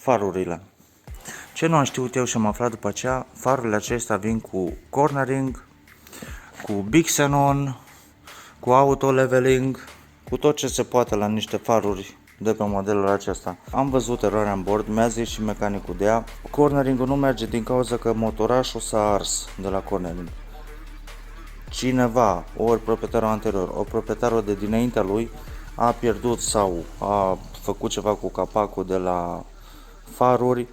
farurile. Ce nu am știut eu și am aflat după aceea, farurile acestea vin cu cornering, cu Big Xenon, cu auto leveling, cu tot ce se poate la niște faruri de pe modelul acesta. Am văzut eroarea în bord, mi-a zis și mecanicul de ea. Corneringul nu merge din cauza că motorașul s-a ars de la cornering. Cineva, ori proprietarul anterior, ori proprietarul de dinaintea lui a pierdut sau a făcut ceva cu capacul de la faruri.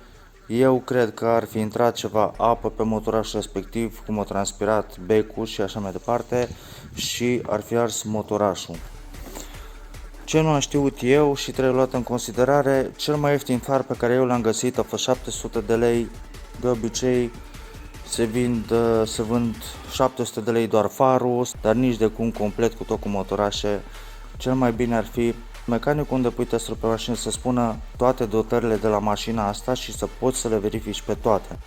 Eu cred că ar fi intrat ceva apă pe motorașul respectiv, cum a transpirat becul și așa mai departe și ar fi ars motorașul. Ce nu am știut eu și trebuie luat în considerare, cel mai ieftin far pe care eu l-am găsit a fost 700 de lei. De obicei se vând 700 de lei doar farul, dar nici de cum complet cu tot cu motorașe. Cel mai bine ar fi mecanicul unde pui testul pe mașină să spună toate dotările de la mașina asta și să poți să le verifici pe toate.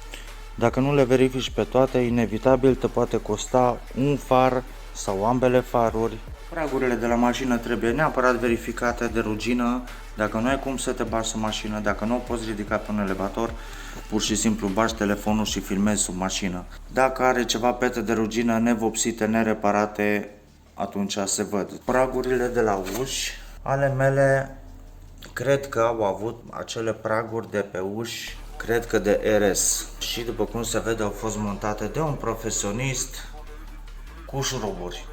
Dacă nu le verifici pe toate, inevitabil te poate costa un far sau ambele faruri. Pragurile de la mașină trebuie neapărat verificate de rugină. Dacă nu ai cum să te bagi sub mașină, dacă nu o poți ridica pe un elevator, pur și simplu bagi telefonul și filmezi sub mașină. Dacă are ceva pete de rugină nevopsite, nereparate, atunci se văd. Pragurile de la uși ale mele cred că au avut acele praguri de pe uși, cred că de RS. Și după cum se vede au fost montate de un profesionist cu șuruburi.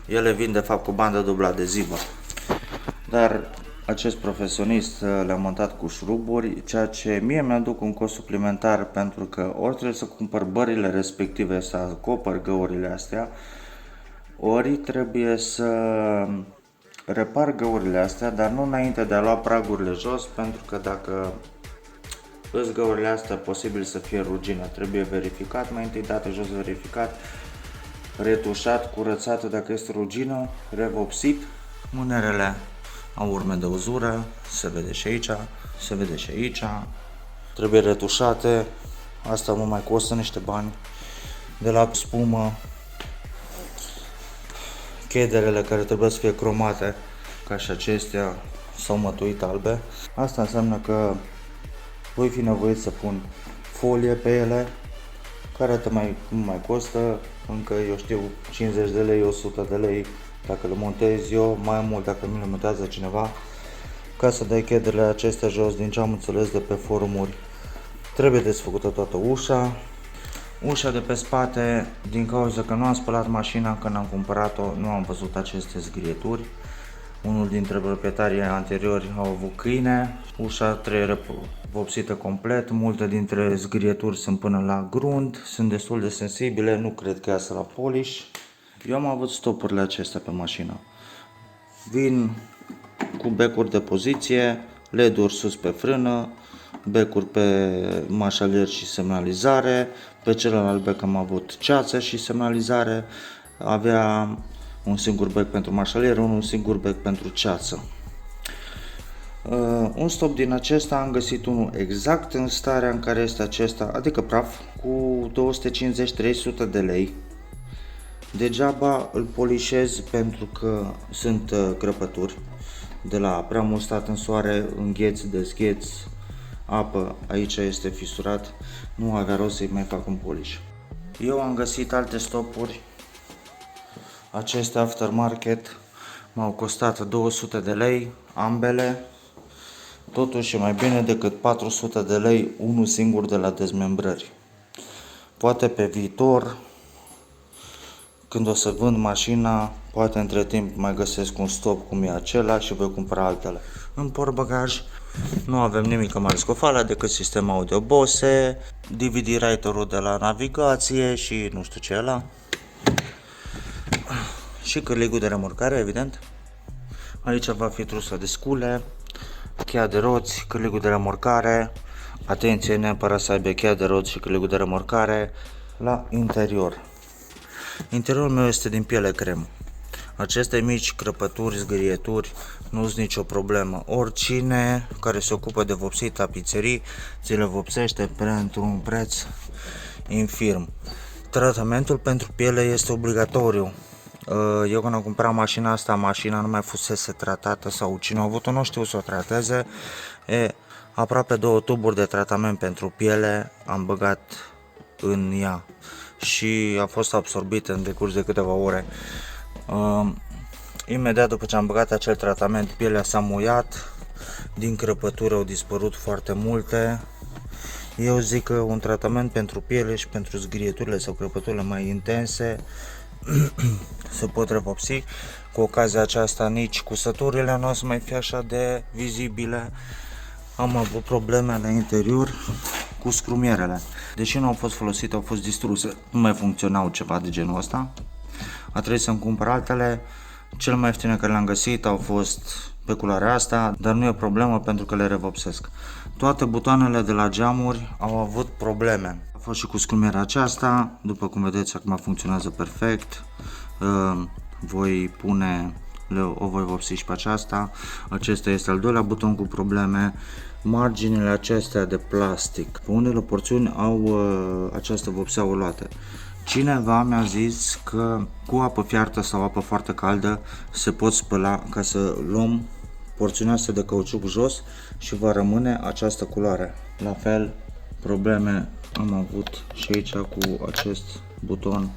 Ele vin de fapt cu bandă dublă adezivă, dar acest profesionist le-a montat cu șuruburi, ceea ce mie mi-aduc un cost suplimentar pentru că ori trebuie să cumpăr bările respective să acopăr găurile astea, ori trebuie să repar găurile astea, dar nu înainte de a lua pragurile jos, pentru că dacă îs găurile astea posibil să fie rugină, trebuie verificat, mai întâi dată jos verificat, retușat, curățat dacă este rugină, revopsit. Mânerele au urme de uzură, se vede și aici, se vede și aici. Trebuie retușate, asta mă mai costă niște bani. De la spumă, chederele care trebuie să fie cromate, ca și acestea s-au mătuit albe. Asta înseamnă că voi fi nevoit să pun folie pe ele, care mai costă încă, eu știu, 50 de lei, 100 de lei, dacă le montez eu, mai mult dacă mi le montează cineva, ca să dai chederele acestea jos, din ce am înțeles de pe forumuri. Trebuie desfăcută toată ușa. Ușa de pe spate, din cauza că nu am spălat mașina când am cumpărat-o, nu am văzut aceste zgrieturi. Unul dintre proprietarii anteriori au avut câine, ușa trebuie vopsită complet, multe dintre zgrieturi sunt până la grund, sunt destul de sensibile, nu cred că iasă la polish. Eu am avut stopurile acestea pe mașină. Vin cu becuri de poziție, LED-uri sus pe frână, becuri pe mașalier și semnalizare, pe celălalt bec am avut ceață și semnalizare, avea un singur bec pentru mașalier, un singur bec pentru ceață. Un stop din acesta am găsit unul exact în starea în care este acesta, adică praf, cu 250-300 de lei. Degeaba îl polișez pentru că sunt crăpături. De la prea mult stat în soare, îngheți, dezgheți, apă, aici este fisurat, nu avea rost să-i mai fac un polish. Eu am găsit alte stopuri, aceste aftermarket m-au costat 200 de lei, ambele, totuși e mai bine decât 400 de lei unul singur de la dezmembrări. Poate pe viitor, când o să vând mașina, poate între timp mai găsesc un stop cum e acela și voi cumpăra altele. În portbagaj nu avem nimic mai scofală decât sistem audio Bose, DVD writer-ul de la navigație și nu știu ce ăla. Și cârligul de remorcare, evident. Aici va fi trusa de scule, cheia de roți, cârligul de remorcare. Atenție, neapărat să aibă cheia de roți și cârligul de remorcare la interior. Interiorul meu este din piele cremă. Aceste mici crăpături, zgârieturi, nu sunt nicio problemă. Oricine care se ocupă de vopsit tapiserii ți le vopsește pentru un preț infirm. Tratamentul pentru piele este obligatoriu. Eu când am cumpărat mașina asta, mașina nu mai fusese tratată sau cine a avut-o nu știu să o trateze. aproape 2 tuburi de tratament pentru piele am băgat în ea și a fost absorbit în decurs de câteva ore. Imediat după ce am băgat acel tratament, pielea s-a muiat, din crăpături au dispărut foarte multe. Eu zic că un tratament pentru piele și pentru zgrieturile sau crăpăturile mai intense se pot revopsi. Cu ocazia aceasta nici cusăturile nu o să mai fie așa de vizibile. Am avut probleme la interior cu scrumierele. Deși nu au fost folosite, au fost distruse. Nu mai funcționau ceva de genul ăsta. A trebuit să-mi cumpăr altele. Cel mai ieftine care le-am găsit au fost pe culoarea asta, dar nu e o problemă pentru că le revopsesc. Toate butoanele de la geamuri au avut probleme. A fost și cu scrumierea aceasta, după cum vedeți acum funcționează perfect. O voi vopsi și pe aceasta. Acesta este al doilea buton cu probleme. Marginile acestea de plastic, pe unele porțiuni au această vopsea luată. Cineva mi-a zis că cu apă fiartă sau apă foarte caldă se pot spăla ca să luăm porțiunea asta de cauciuc jos și va rămâne această culoare. La fel, probleme am avut și aici cu acest buton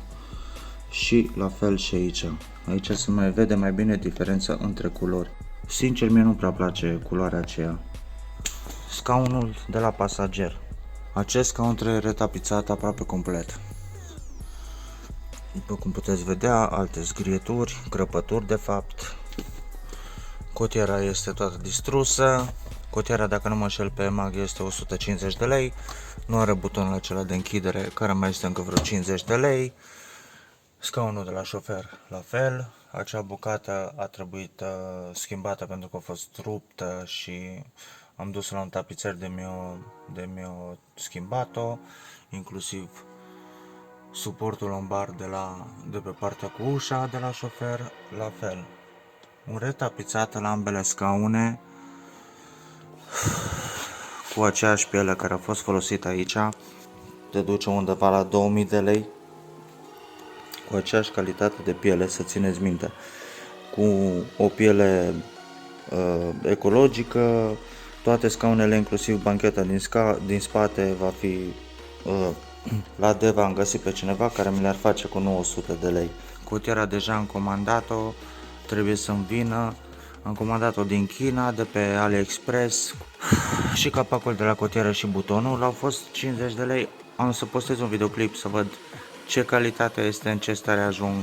și la fel și aici. Aici se mai vede mai bine diferența între culori. Sincer, mie nu prea place culoarea aceea. Scaunul de la pasager. Acest scaun trebuie retapizat aproape complet. După cum puteți vedea, alte zgrieturi, crăpături de fapt. Cotiera este toată distrusă. Cotiera, dacă nu mă înșel, pe EMAG este 150 de lei. Nu are butonul acela de închidere, care mai este încă vreo 50 de lei. Scaunul de la șofer, la fel. Acea bucată a trebuit schimbată pentru că a fost ruptă și am dus la un tapițer de mi-o schimbat-o, inclusiv suportul lombar de pe partea cu ușa de la șofer, la fel. Un retapizat la ambele scaune cu aceeași piele care a fost folosită aici, te duce undeva la 2000 de lei, cu aceeași calitate de piele, să țineți minte, cu o piele ecologică, toate scaunele, inclusiv bancheta din spate va fi la Deva. Am găsit pe cineva care mi le-ar face cu 900 de lei. Cutiera deja am comandat-o, trebuie să-mi vină. Am comandat-o din China, de pe AliExpress, și capacul de la cutieră și butonul au fost 50 de lei. Am să postez un videoclip să văd ce calitate este, în ce stare ajung.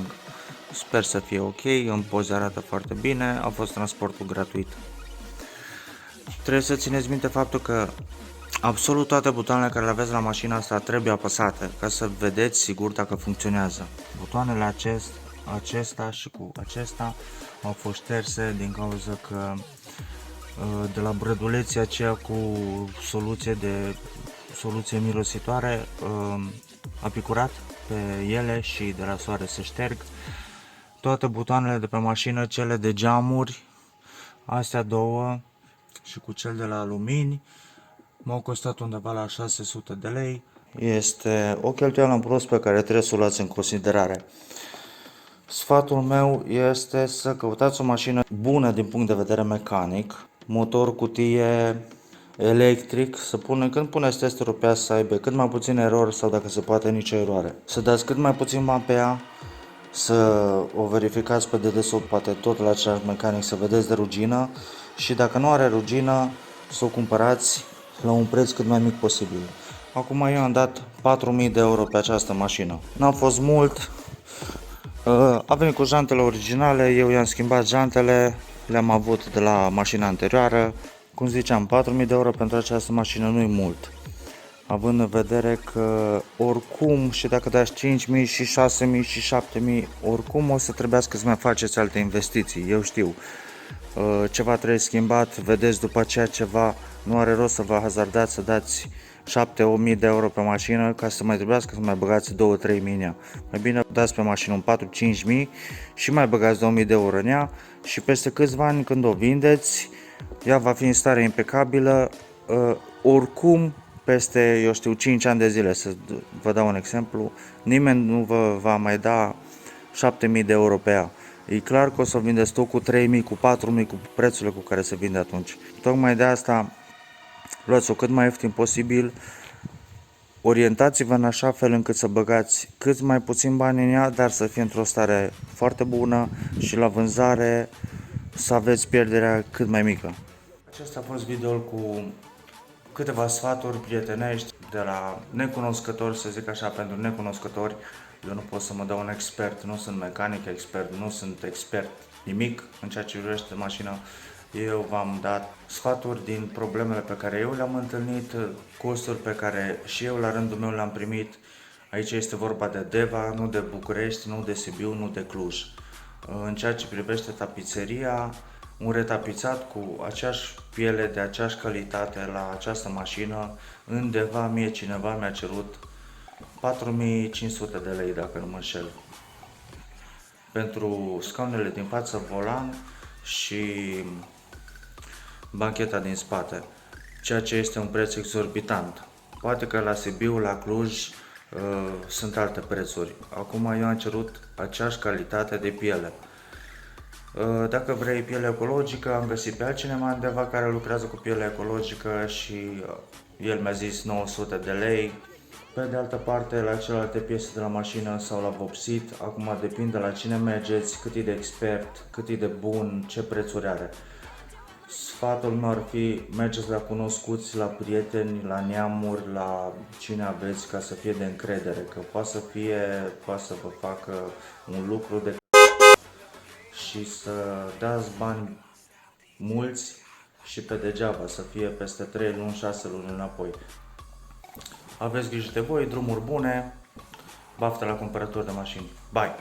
Sper să fie ok, în poze arată foarte bine, a fost transportul gratuit. Trebuie să țineți minte faptul că absolut toate butoanele care le aveți la mașina asta trebuie apăsate ca să vedeți sigur dacă funcționează. Butoanele acesta și cu acesta au fost șterse din cauza că de la brăduleția aceea cu soluție mirositoare a picurat pe ele și de la soare se șterg. Toate butoanele de pe mașină, cele de geamuri, astea două și cu cel de la alumini, m-au costat undeva la 600 de lei. Este o cheltuială în plus pe care trebuie să o luați în considerare. Sfatul meu este să căutați o mașină bună din punct de vedere mecanic, motor, cutie, electric, când puneți testerul pe ea să aibă cât mai puține erori sau dacă se poate nicio eroare. Să dați cât mai puțin bani pe ea, să o verificați pe dedesubt, poate tot la același mecanic, să vedeți de rugină și dacă nu are rugină, să o cumpărați la un preț cât mai mic posibil. Acum eu am dat 4000 de euro pe această mașină. N-a fost mult, a venit cu jantele originale, eu i-am schimbat jantele, le-am avut de la mașina anterioară. Cum ziceam, 4000 de euro pentru această mașină nu-i mult, având în vedere că oricum și dacă dați 5000 și 6000 și 7000, oricum o să trebuiască să mai faceți alte investiții, eu știu. Ceva trebuie schimbat, vedeți după aceea ceva, nu are rost să vă hazardați să dați 7-8.000 de euro pe mașină ca să mai trebuiască să mai băgați 2-3.000 în ea. Mai bine dați pe mașină un 4-5.000 și mai băgați 2.000 de euro în ea și peste câțiva ani când o vindeți, ea va fi în stare impecabilă, oricum peste, eu știu, 5 ani de zile, să vă dau un exemplu, nimeni nu vă va mai da 7.000 de euro pe ea. E clar că o să o vindeți tot cu 3.000, cu 4.000, cu prețurile cu care se vinde atunci. Tocmai de asta luați-o cât mai ieftin posibil, orientați-vă în așa fel încât să băgați cât mai puțin bani în ea, dar să fie într-o stare foarte bună și la vânzare să aveți pierderea cât mai mică. Acesta a fost videoul cu câteva sfaturi prietenești de la necunoscători, să zic așa, pentru necunoscători. Eu nu pot să mă dau un expert, nu sunt mecanic expert, nu sunt expert nimic în ceea ce privește mașina. Eu v-am dat sfaturi din problemele pe care eu le-am întâlnit, costuri pe care și eu la rândul meu le-am primit. Aici este vorba de Deva, nu de București, nu de Sibiu, nu de Cluj. În ceea ce privește tapiseria, un retapizat cu aceeași piele de aceeași calitate la această mașină, undeva mie cineva mi-a cerut 4500 de lei, dacă nu mă înșel, pentru scaunele din față, volan și bancheta din spate, ceea ce este un preț exorbitant. Poate că la Sibiu, la Cluj, sunt alte prețuri. Acum eu am cerut aceeași calitate de piele. Dacă vrei piele ecologică, am găsit pe altcineva undeva care lucrează cu piele ecologică și el mi-a zis 900 de lei. Pe de altă parte, la celelalte piese de la mașină sau la vopsit, acum depinde la cine mergeți, cât e de expert, cât e de bun, ce prețuri are. Sfatul meu ar fi, mergeți la cunoscuți, la prieteni, la neamuri, la cine aveți, ca să fie de încredere, că poate să vă facă un lucru de și să dați bani mulți și pe degeaba, să fie peste 3 luni, 6 luni înapoi. Aveți grijă de voi, drumuri bune, baftă la cumpărături de mașini. Bye!